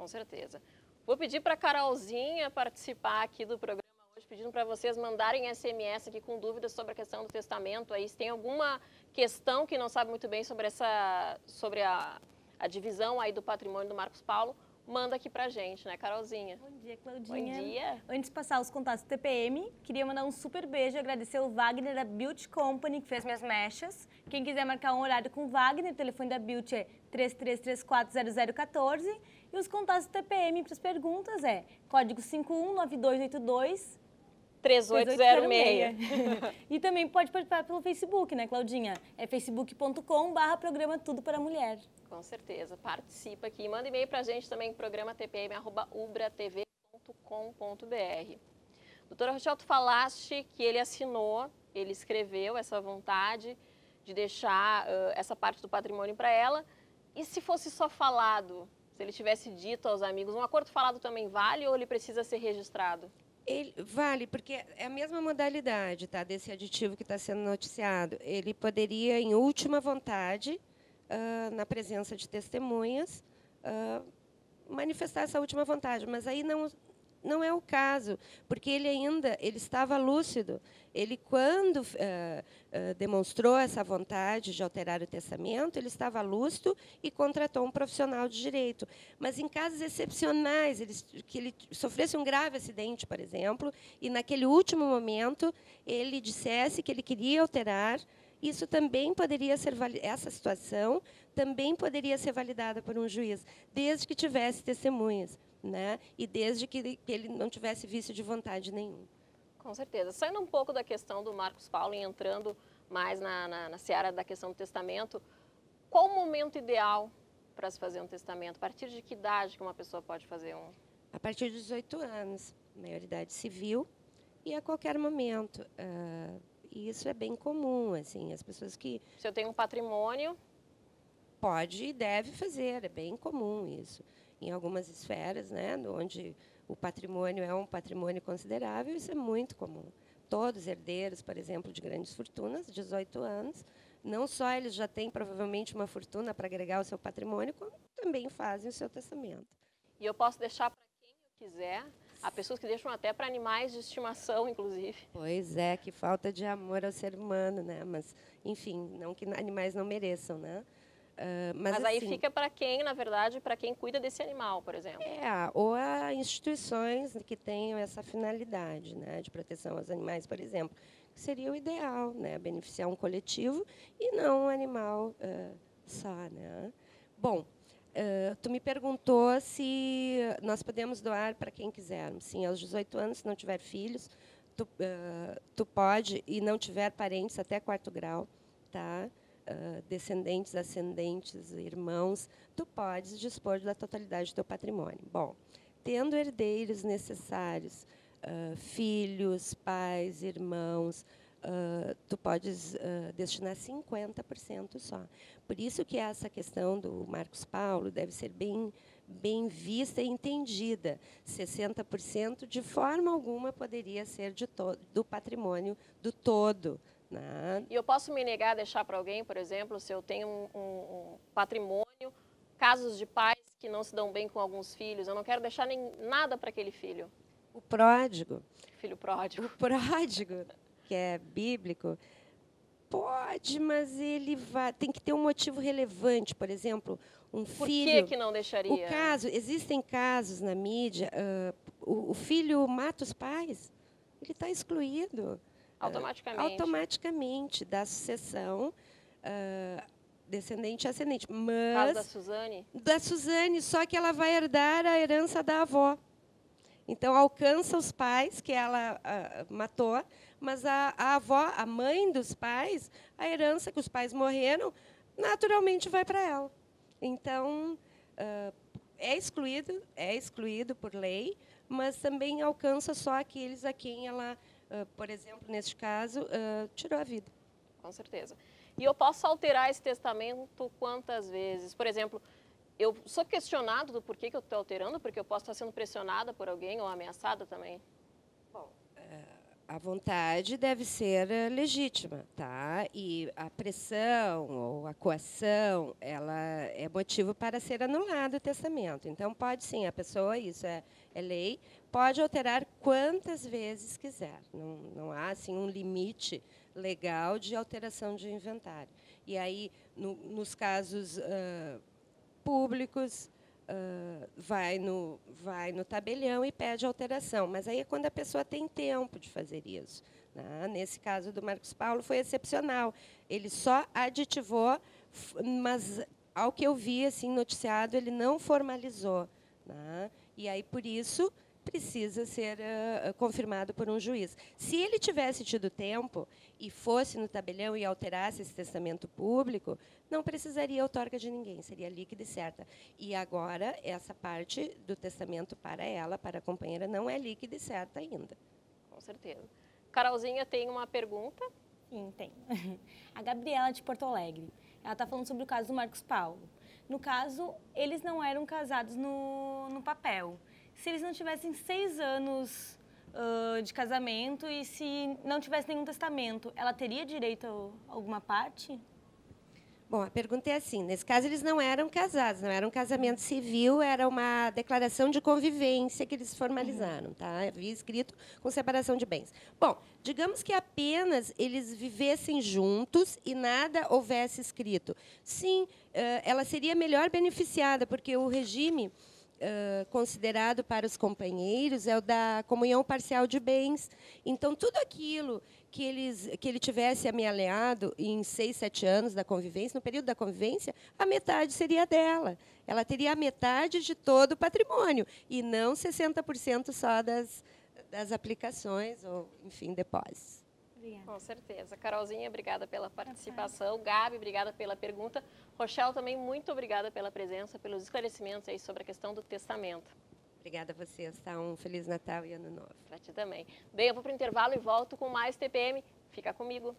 Com certeza. Vou pedir para a Carolzinha participar aqui do programa hoje, pedindo para vocês mandarem SMS aqui com dúvidas sobre a questão do testamento. Aí, se tem alguma questão que não sabe muito bem sobre a divisão aí do patrimônio do Marcos Paulo, manda aqui pra gente, né, Carolzinha? Bom dia, Claudinha. Bom dia. Antes de passar os contatos do TPM, queria mandar um super beijo e agradecer o Wagner da Beauty Company, que fez minhas mechas. Quem quiser marcar um horário com o Wagner, o telefone da Beauty é 33340014. E os contatos do TPM para as perguntas é código 519282 3806. E também pode participar pelo Facebook, né, Claudinha? É facebook.com/programa Tudo para Mulher. Com certeza. Participa aqui. Manda e-mail pra gente também, programa tpm@ubratv.com.br. Doutora Rochelle, tu falaste que ele escreveu essa vontade de deixar essa parte do patrimônio para ela. E se fosse só falado, se ele tivesse dito aos amigos, um acordo falado também vale ou ele precisa ser registrado? Ele vale, porque é a mesma modalidade, tá, desse aditivo que está sendo noticiado. Ele poderia, em última vontade, na presença de testemunhas, manifestar essa última vontade. Mas aí não é o caso, porque ele estava lúcido. Ele, quando demonstrou essa vontade de alterar o testamento, ele estava lúcido e contratou um profissional de direito. Mas, em casos excepcionais, que ele sofresse um grave acidente, por exemplo, e, naquele último momento, ele dissesse que ele queria alterar, isso também poderia ser essa situação também poderia ser validada por um juiz, desde que tivesse testemunhas, né? E desde que ele não tivesse vício de vontade nenhum. Com certeza. Saindo um pouco da questão do Marcos Paulo e entrando mais na seara da questão do testamento, qual o momento ideal para se fazer um testamento? A partir de que idade que uma pessoa pode fazer um? A partir de 18 anos, maioridade civil, e a qualquer momento. E isso é bem comum, assim, as pessoas que... Se eu tenho um patrimônio... Pode e deve fazer, é bem comum isso. Em algumas esferas, né, onde o patrimônio é um patrimônio considerável, isso é muito comum. Todos herdeiros, por exemplo, de grandes fortunas, 18 anos, não só eles já têm provavelmente uma fortuna para agregar ao seu patrimônio, como também fazem o seu testamento. E eu posso deixar para quem eu quiser? Há pessoas que deixam até para animais de estimação, inclusive. Pois é, que falta de amor ao ser humano, né? Mas, enfim, não que animais não mereçam, né? Mas aí assim, fica para quem, na verdade, para quem cuida desse animal, por exemplo. Ou a instituições que tenham essa finalidade, né, de proteção aos animais, por exemplo, que seria o ideal, né, beneficiar um coletivo e não um animal só, né? Bom, tu me perguntou se nós podemos doar para quem quisermos. Sim, aos 18 anos, se não tiver filhos, tu pode, e não tiver parentes até 4º grau, tá? Descendentes, ascendentes, irmãos, tu podes dispor da totalidade do teu patrimônio. Bom, tendo herdeiros necessários, filhos, pais, irmãos, tu podes destinar 50% só. Por isso que essa questão do Marcos Paulo deve ser bem vista e entendida. 60% de forma alguma poderia ser do patrimônio do todo. E eu posso me negar a deixar para alguém, por exemplo, se eu tenho um patrimônio, casos de pais que não se dão bem com alguns filhos, eu não quero deixar nada para aquele filho. O pródigo. Filho pródigo. O pródigo, que é bíblico, pode, mas ele tem que ter um motivo relevante, por exemplo, um filho... Por que não deixaria? Existem casos na mídia, o filho mata os pais, ele está excluído. Automaticamente da sucessão descendente e ascendente. Mas, caso da Suzane? Da Suzane, só que ela vai herdar a herança da avó. Então, alcança os pais, que ela matou, mas a avó, a mãe dos pais, a herança que os pais morreram, naturalmente vai para ela. Então, é excluído por lei, mas também alcança só aqueles a quem ela... por exemplo, neste caso, tirou a vida. Com certeza. E eu posso alterar esse testamento quantas vezes? Por exemplo, eu sou questionado do porquê que eu estou alterando, porque eu posso estar sendo pressionada por alguém ou ameaçada também. Bom, A vontade deve ser legítima, tá? E a pressão ou a coação, ela é motivo para ser anulado o testamento. Então, pode sim, a pessoa, isso é lei, pode alterar quantas vezes quiser. Não há, assim, um limite legal de alteração de inventário. E aí, nos casos públicos, vai no tabelião e pede alteração. Mas aí é quando a pessoa tem tempo de fazer isso, né? Nesse caso do Marcos Paulo foi excepcional. Ele só aditivou, mas, ao que eu vi assim, noticiado, ele não formalizou, né? E aí, por isso, precisa ser confirmado por um juiz. Se ele tivesse tido tempo e fosse no tabelião e alterasse esse testamento público, não precisaria outorga de ninguém, seria líquida e certa. E agora, essa parte do testamento para ela, para a companheira, não é líquida e certa ainda. Com certeza. Carolzinha tem uma pergunta? Sim, tem. A Gabriela, de Porto Alegre. Ela está falando sobre o caso do Marcos Paulo. No caso, eles não eram casados no papel. Se eles não tivessem 6 anos de casamento e se não tivesse nenhum testamento, ela teria direito a alguma parte? Bom, a pergunta é assim, nesse caso eles não eram casados, não era um casamento civil, era uma declaração de convivência que eles formalizaram, tá? Havia escrito com separação de bens. Bom, digamos que apenas eles vivessem juntos e nada houvesse escrito. Sim, ela seria melhor beneficiada, porque o regime considerado para os companheiros é o da comunhão parcial de bens. Então, tudo aquilo que ele tivesse amealhado em 6, 7 anos da convivência, no período da convivência, a metade seria dela. Ela teria a metade de todo o patrimônio, e não 60% só das aplicações, ou, enfim, depósitos. Obrigada. Com certeza. Carolzinha, obrigada pela participação. Gabi, obrigada pela pergunta. Rochelle, também muito obrigada pela presença, pelos esclarecimentos aí sobre a questão do testamento. Obrigada a vocês, tá? Um Feliz Natal e Ano Novo. Para ti também. Bem, eu vou para o intervalo e volto com mais TPM. Fica comigo.